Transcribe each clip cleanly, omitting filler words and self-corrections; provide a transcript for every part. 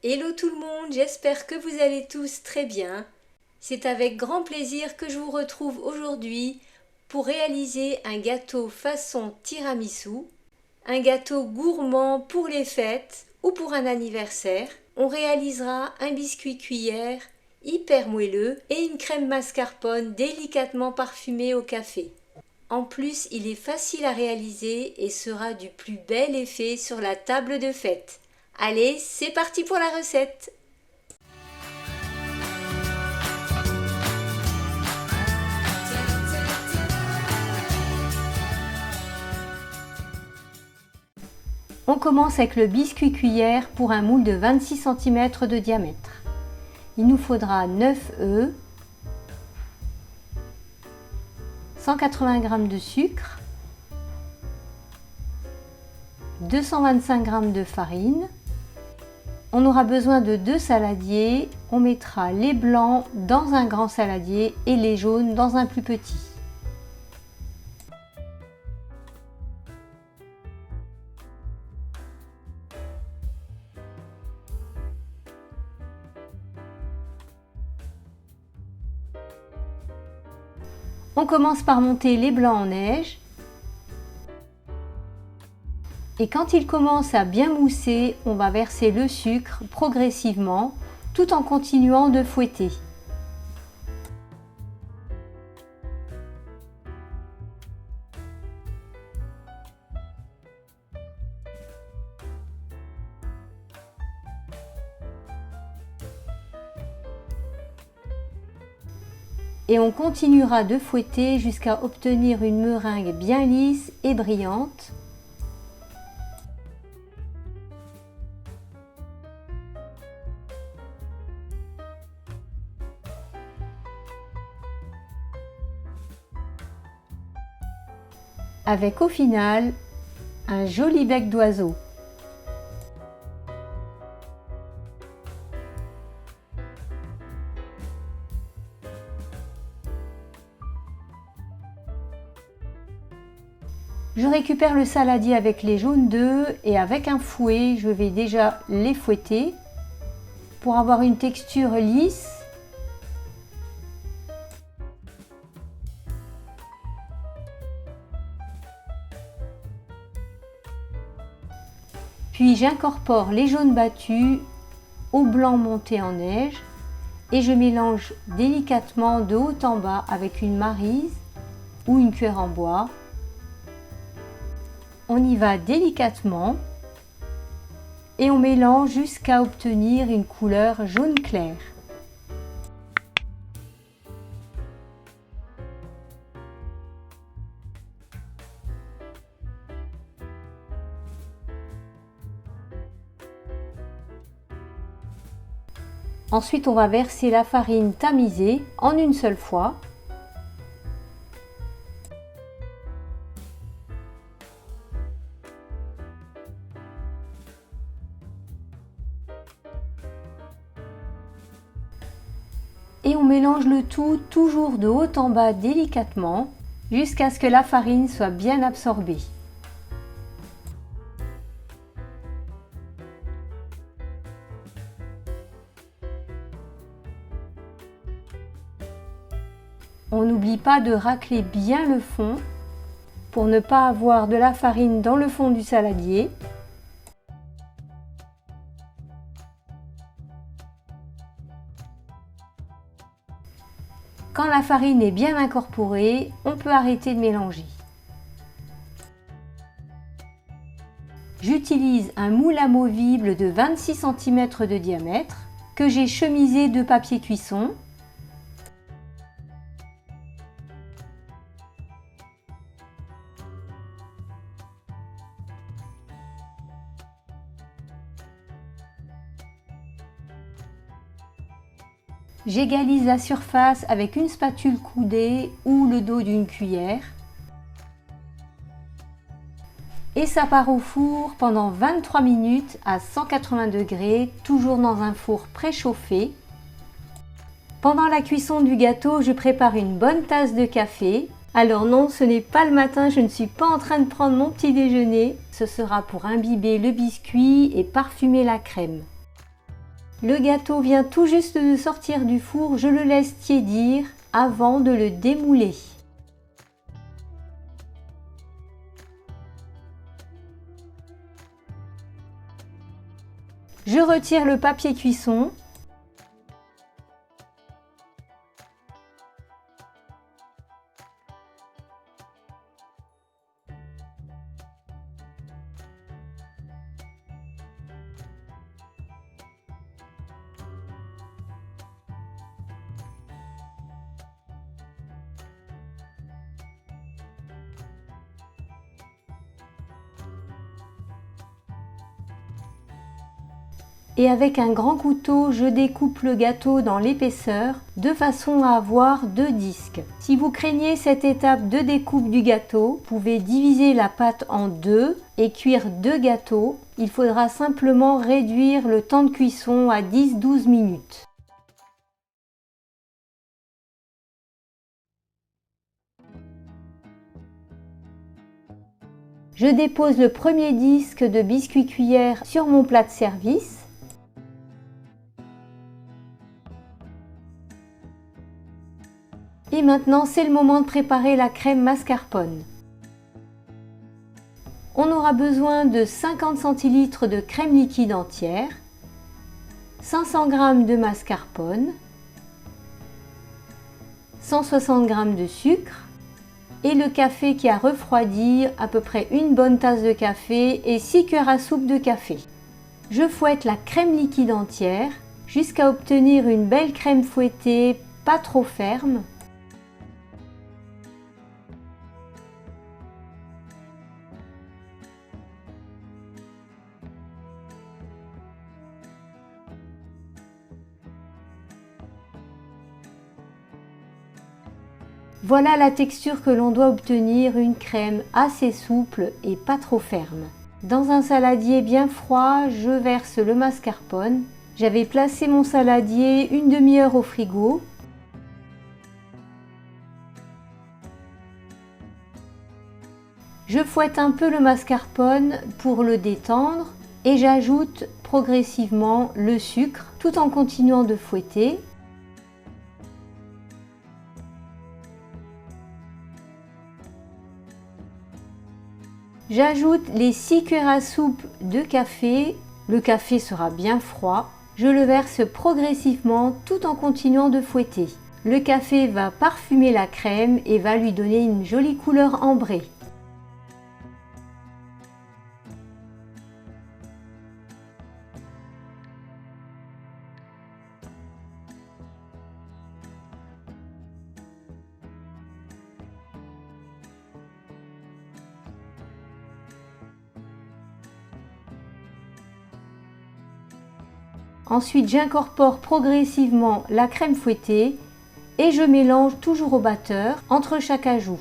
Hello tout le monde, j'espère que vous allez tous très bien. C'est avec grand plaisir que je vous retrouve aujourd'hui pour réaliser un gâteau façon tiramisu, un gâteau gourmand pour les fêtes ou pour un anniversaire. On réalisera un biscuit cuillère hyper moelleux et une crème mascarpone délicatement parfumée au café. En plus, il est facile à réaliser et sera du plus bel effet sur la table de fête. Allez, c'est parti pour la recette! On commence avec le biscuit cuillère pour un moule de 26 cm de diamètre. Il nous faudra 9 œufs, 180 g de sucre, 225 g de farine. On aura besoin de 2 saladiers. On mettra les blancs dans un grand saladier et les jaunes dans un plus petit. On commence par monter les blancs en neige. Et quand il commence à bien mousser, on va verser le sucre progressivement tout en continuant de fouetter. Et on continuera de fouetter jusqu'à obtenir une meringue bien lisse et brillante. Avec au final un joli bec d'oiseau. Je récupère le saladier avec les jaunes d'œufs et avec un fouet, je vais déjà les fouetter pour avoir une texture lisse. Puis j'incorpore les jaunes battus au blanc monté en neige et je mélange délicatement de haut en bas avec une maryse ou une cuillère en bois. On y va délicatement et on mélange jusqu'à obtenir une couleur jaune clair. Ensuite, on va verser la farine tamisée en une seule fois. Et on mélange le tout toujours de haut en bas délicatement jusqu'à ce que la farine soit bien absorbée. On n'oublie pas de racler bien le fond pour ne pas avoir de la farine dans le fond du saladier. Quand la farine est bien incorporée, on peut arrêter de mélanger. J'utilise un moule amovible de 26 cm de diamètre que j'ai chemisé de papier cuisson. J'égalise la surface avec une spatule coudée ou le dos d'une cuillère. Et ça part au four pendant 23 minutes à 180 degrés, toujours dans un four préchauffé. Pendant la cuisson du gâteau, je prépare une bonne tasse de café. Alors non, ce n'est pas le matin, je ne suis pas en train de prendre mon petit déjeuner. Ce sera pour imbiber le biscuit et parfumer la crème. Le gâteau vient tout juste de sortir du four, je le laisse tiédir avant de le démouler. Je retire le papier cuisson. Et avec un grand couteau, je découpe le gâteau dans l'épaisseur de façon à avoir 2 disques. Si vous craignez cette étape de découpe du gâteau, vous pouvez diviser la pâte en 2 et cuire 2 gâteaux. Il faudra simplement réduire le temps de cuisson à 10-12 minutes. Je dépose le premier disque de biscuit cuillère sur mon plat de service. Et maintenant, c'est le moment de préparer la crème mascarpone. On aura besoin de 50 centilitres de crème liquide entière, 500 g de mascarpone, 160 g de sucre et le café qui a refroidi, à peu près une bonne tasse de café et 6 cuillères à soupe de café. Je fouette la crème liquide entière jusqu'à obtenir une belle crème fouettée, pas trop ferme. Voilà la texture que l'on doit obtenir, une crème assez souple et pas trop ferme. Dans un saladier bien froid, je verse le mascarpone. J'avais placé mon saladier une demi-heure au frigo. Je fouette un peu le mascarpone pour le détendre et j'ajoute progressivement le sucre tout en continuant de fouetter. J'ajoute les 6 cuillères à soupe de café. Le café sera bien froid. Je le verse progressivement tout en continuant de fouetter. Le café va parfumer la crème et va lui donner une jolie couleur ambrée. Ensuite, j'incorpore progressivement la crème fouettée et je mélange toujours au batteur entre chaque ajout.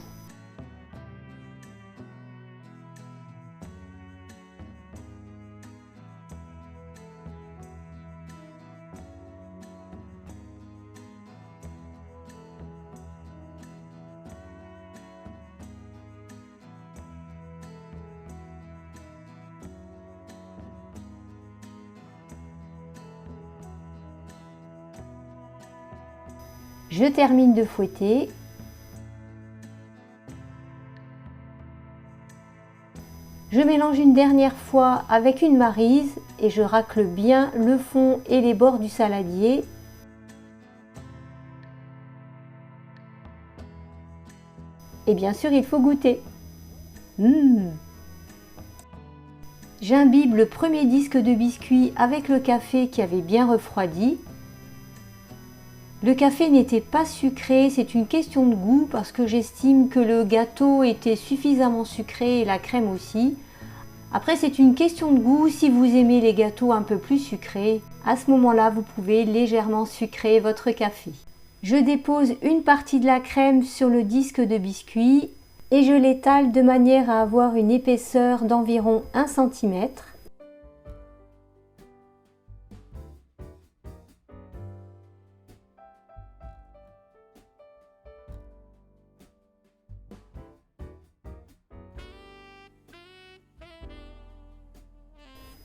Je termine de fouetter. Je mélange une dernière fois avec une maryse et je racle bien le fond et les bords du saladier. Et bien sûr, il faut goûter. J'imbibe le premier disque de biscuit avec le café qui avait bien refroidi. Le café n'était pas sucré, c'est une question de goût parce que j'estime que le gâteau était suffisamment sucré et la crème aussi. Après, c'est une question de goût, si vous aimez les gâteaux un peu plus sucrés, à ce moment-là, vous pouvez légèrement sucrer votre café. Je dépose une partie de la crème sur le disque de biscuit et je l'étale de manière à avoir une épaisseur d'environ 1 cm.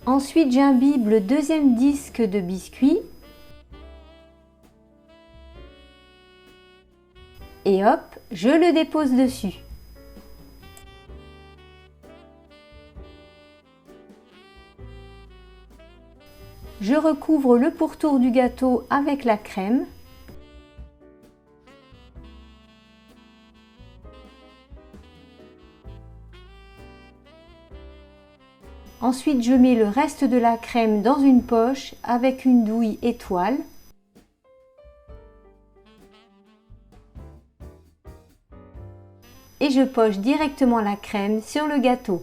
Ensuite, j'imbibe le deuxième disque de biscuit et hop, je le dépose dessus. Je recouvre le pourtour du gâteau avec la crème. Ensuite, je mets le reste de la crème dans une poche avec une douille étoile. Et je poche directement la crème sur le gâteau.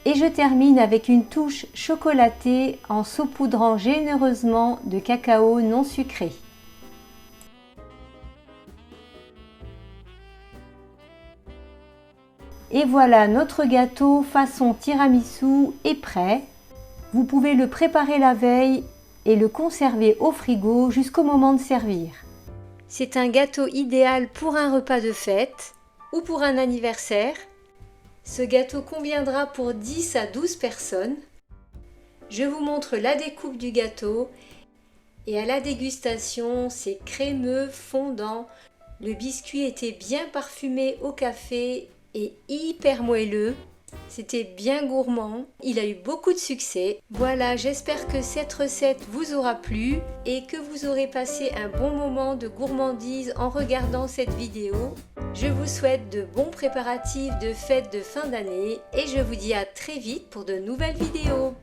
Et je termine avec une touche chocolatée en saupoudrant généreusement de cacao non sucré. Et voilà, notre gâteau façon tiramisu est prêt. Vous pouvez le préparer la veille et le conserver au frigo jusqu'au moment de servir. C'est un gâteau idéal pour un repas de fête ou pour un anniversaire. Ce gâteau conviendra pour 10 à 12 personnes. Je vous montre la découpe du gâteau et à la dégustation, c'est crémeux, fondant. Le biscuit était bien parfumé au café et hyper moelleux. C'était bien gourmand, il a eu beaucoup de succès. Voilà, j'espère que cette recette vous aura plu et que vous aurez passé un bon moment de gourmandise en regardant cette vidéo. Je vous souhaite de bons préparatifs de fêtes de fin d'année et je vous dis à très vite pour de nouvelles vidéos.